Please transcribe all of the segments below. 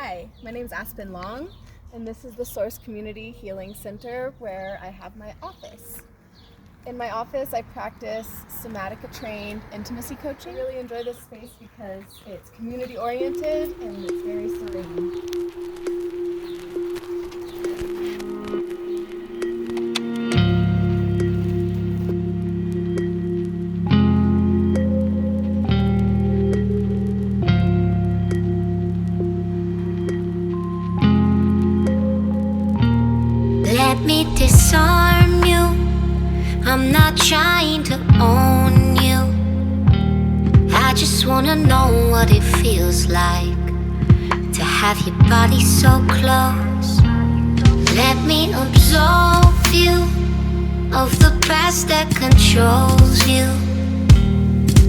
Hi, my name is Aspen Long, and this is the Source Community Healing Center where I have my office. In my office, I practice Somatica-trained intimacy coaching. I really enjoy this space because it's community-oriented and it's very serene. Let me disarm you. I'm not trying to own you. I just wanna know what it feels like to have your body so close. Let me absolve you of the past that controls you.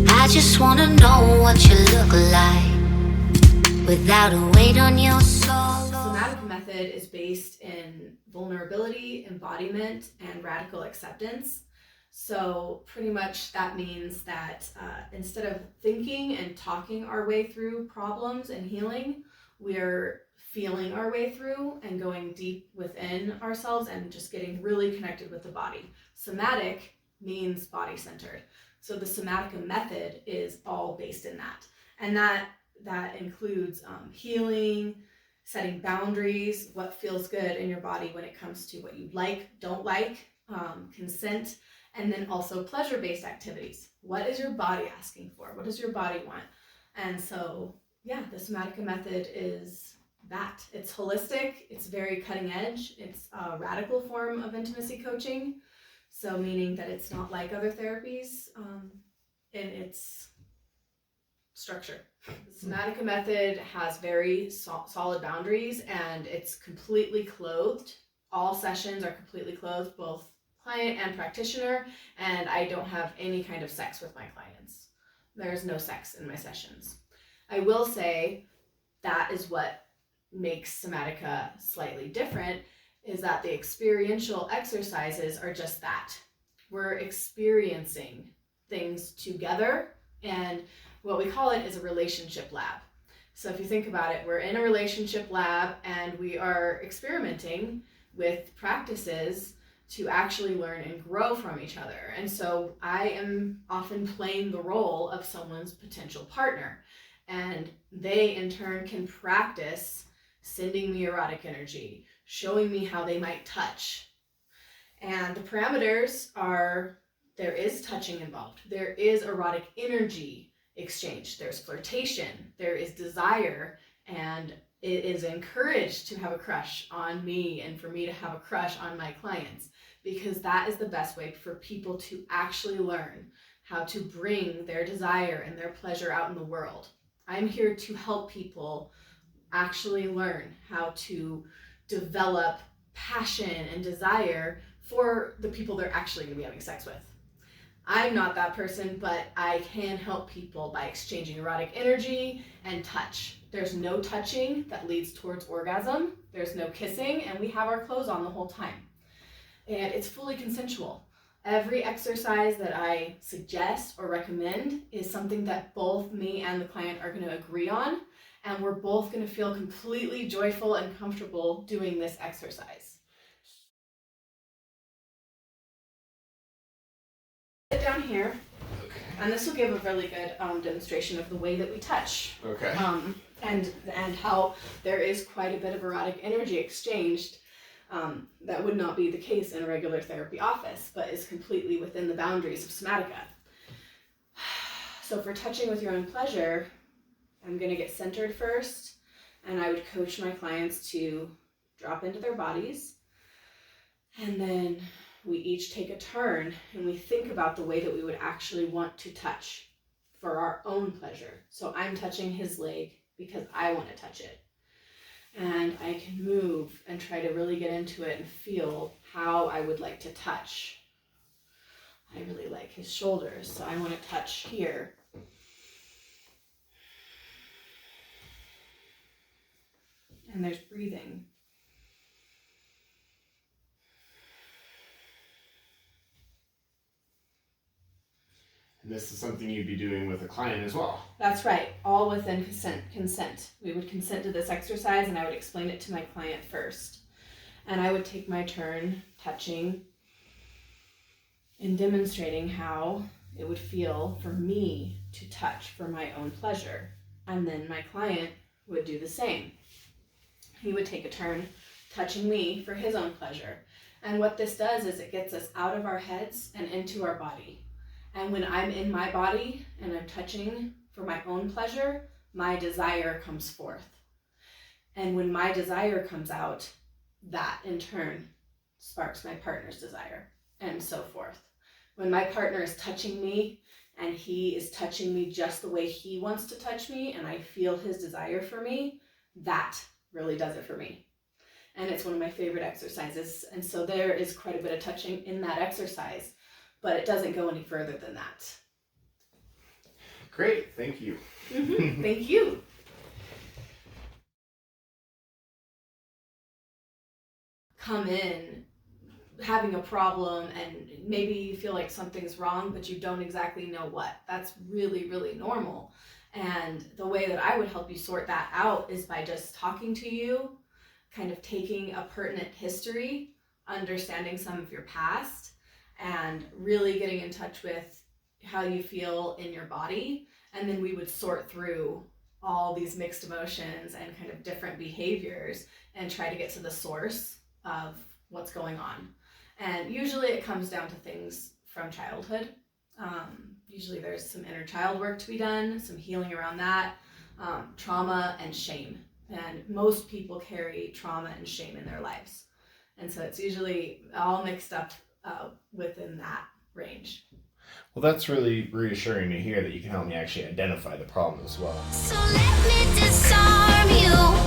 I just wanna know what you look like without a weight on your soul. Somatica Method is based in vulnerability, embodiment, and radical acceptance. So pretty much that means that instead of thinking and talking our way through problems and healing, we're feeling our way through and going deep within ourselves and just getting really connected with the body. Somatic means body-centered. So the Somatica Method is all based in that. And that includes healing, setting boundaries, what feels good in your body when it comes to what you like, don't like, consent, and then also pleasure-based activities. What is your body asking for? What does your body want? And so, yeah, the Somatica Method is that. It's holistic, it's very cutting edge, it's a radical form of intimacy coaching, so meaning that it's not like other therapies in its structure. The Somatica Method has very solid boundaries and it's completely clothed. All sessions are completely clothed, both client and practitioner, and I don't have any kind of sex with my clients. There's no sex in my sessions. I will say that is what makes Somatica slightly different, is that the experiential exercises are just that. We're experiencing things together, and what we call it is a relationship lab. So if you think about it, we're in a relationship lab and we are experimenting with practices to actually learn and grow from each other. And so I am often playing the role of someone's potential partner, and they in turn can practice sending me erotic energy, showing me how they might touch. And the parameters are, there is touching involved, there is erotic energy exchange, there's flirtation, there is desire, and it is encouraged to have a crush on me and for me to have a crush on my clients, because that is the best way for people to actually learn how to bring their desire and their pleasure out in the world. I'm here to help people actually learn how to develop passion and desire for the people they're actually going to be having sex with. I'm not that person, but I can help people by exchanging erotic energy and touch. There's no touching that leads towards orgasm. There's no kissing, and we have our clothes on the whole time. And it's fully consensual. Every exercise that I suggest or recommend is something that both me and the client are going to agree on, and we're both going to feel completely joyful and comfortable doing this exercise. Sit down here, and this will give a really good demonstration of the way that we touch. Okay. And how there is quite a bit of erotic energy exchanged that would not be the case in a regular therapy office, but is completely within the boundaries of Somatica. So for touching with your own pleasure, I'm going to get centered first, and I would coach my clients to drop into their bodies, and then we each take a turn and we think about the way that we would actually want to touch for our own pleasure. So I'm touching his leg because I want to touch it. And I can move and try to really get into it and feel how I would like to touch. I really like his shoulders, so I want to touch here. And there's breathing. this is something you'd be doing with a client as well. That's right, all within consent. We would consent to this exercise, and I would explain it to my client first. And I would take my turn touching and demonstrating how it would feel for me to touch for my own pleasure. And then my client would do the same. He would take a turn touching me for his own pleasure. And what this does is it gets us out of our heads and into our body. And when I'm in my body and I'm touching for my own pleasure, my desire comes forth. And when my desire comes out, that in turn sparks my partner's desire, and so forth. When my partner is touching me and he is touching me just the way he wants to touch me, and I feel his desire for me, that really does it for me. And it's one of my favorite exercises. And so there is quite a bit of touching in that exercise, but it doesn't go any further than that. Great, thank you. Thank you. Come in having a problem and maybe you feel like something's wrong, but you don't exactly know what. That's really, really normal. And the way that I would help you sort that out is by just talking to you, kind of taking a pertinent history, understanding some of your past, and really getting in touch with how you feel in your body. And then we would sort through all these mixed emotions and kind of different behaviors and try to get to the source of what's going on. And usually it comes down to things from childhood. Usually there's some inner child work to be done, some healing around that, trauma and shame. And most people carry trauma and shame in their lives. And so it's usually all mixed up within that range. Well, that's really reassuring to hear that you can help me actually identify the problem as well. So let me disarm you.